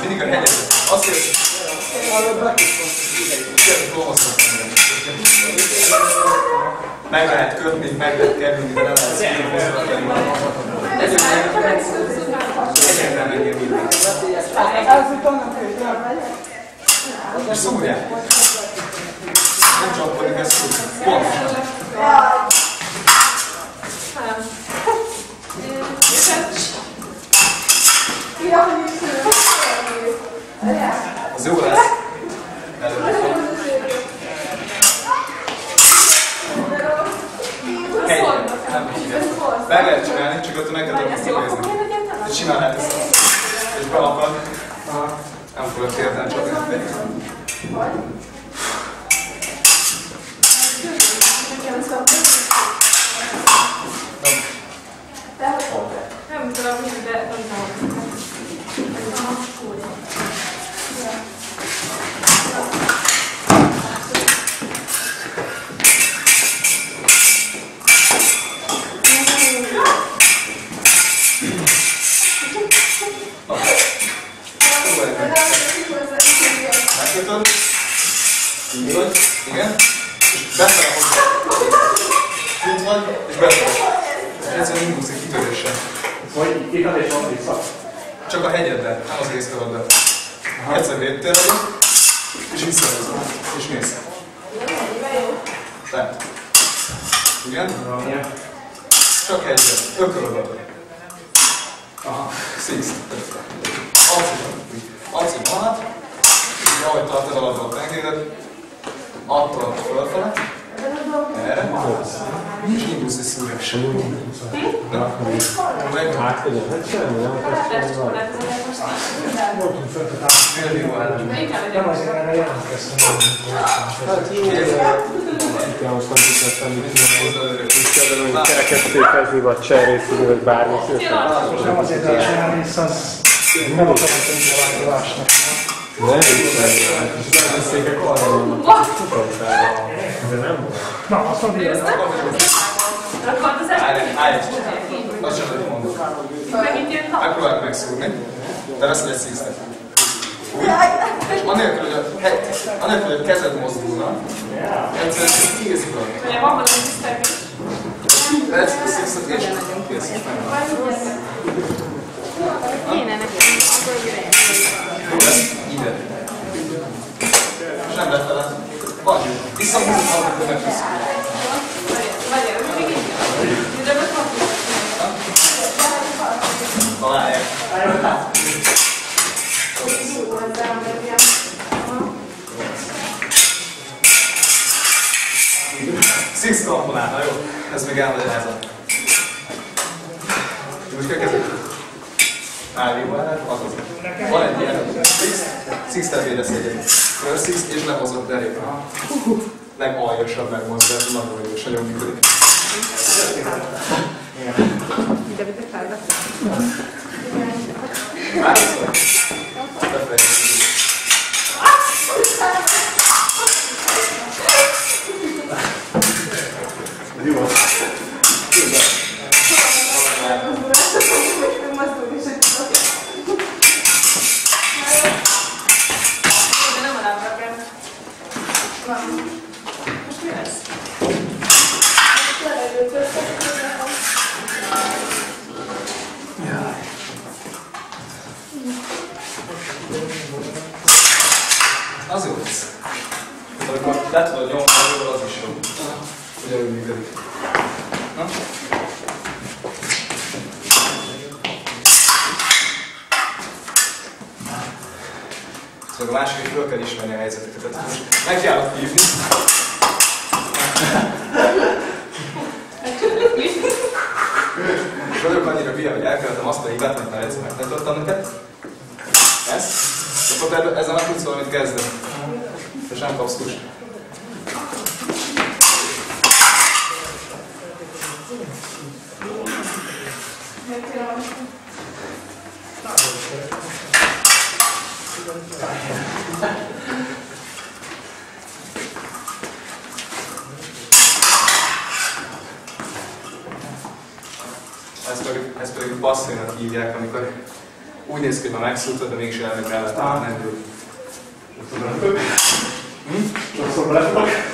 Mindig a hegyet. Azért meg lehet kötni, meg lehet kerülni, de nem lehet szépen egyetlen menjél mindig. És szúrják. Nem csapkodik, ez szúrják. Pontosan. Az jó lesz. Meg lehet csinálni, csak ott neked nem fogok nézni. És csinálnád ezt. És beakad. Nem fogok érteni csapni. Nem tudom, de nem tudom. Megkötöd. Így vagy. Igen. És befele hozzá. Így vagy, és befele. Egyszerűen indulsz kitöréssel. Vagy itt és van vissza. Csak a hegyeddel, nem az észtavaddal. Egyszer védtél adod, és visszahozod. És mész. Tehát. Igen? Csak hegyed. Ökölöd adod. Aha. Szísz. Acim alatt. Így ahogy tartod alatt a tengédet. Attól fölfele. Erre. És indulsz egy szúrással. Na, meg. Hát, hogy semmi, nem akarsz. Voltunk fönt a társadalmat. Nem azért erre jelentkeztem. Hát jó, de most nem tudtam, mit csinálni. Úgy hogy kereket szépezni, vagy cserészni, vagy bármi szépen. Most nem azért kell csinálni, hiszen nem akarom tenni a változásnak. Nem, és a székek arra vannak, hogy csukoltál. De nem volt. Na, azt mondja, hogy Állj! Azt sem, hogy mondok. Megpróbáljuk megszúrni. Te veszel egy szíztet. És anélkül, hogy a kezed mozdulna, egyszerűen kiészik a Let's a szíztet és kiészik. Kéne nekem, akkor ide. Jó lesz, ide. És nem lefele. Vagy, visszahúzunk, amikor megviszünk. Találják. Six komponál, na jó. Ez még elmagyarázom. Most kell kezdeni. Azaz. Van egy ilyen Six-tel védesz egyet. First Six és lehozott derékre. Legaljasabb megmozdás, nagyon jó, és nagyon működik. Ide vitek felvetni? Válaszol? Befejezünk. Jó. Most mi lesz? Az jó lesz. Amikor le tudod nyomni, az is jó. Ugyanúgy működik. Na? Szóval a másik, hogy föl kell ismerni a helyzeteket. Meg kellett hívni. És vagyok annyira hülye, hogy elkövetem azt a hibát, amit már egyszer megtanítottam neked. Ezt. Akkor ezen nem tudsz valamit kezdeni. És nem kapsz kust. jöttél valami. Ezt pedig passzínak hívják, amikor úgy néz ki, hogy már megszúrtad, de mégis elmegy mellett, nem jó. Sokszor lefogy.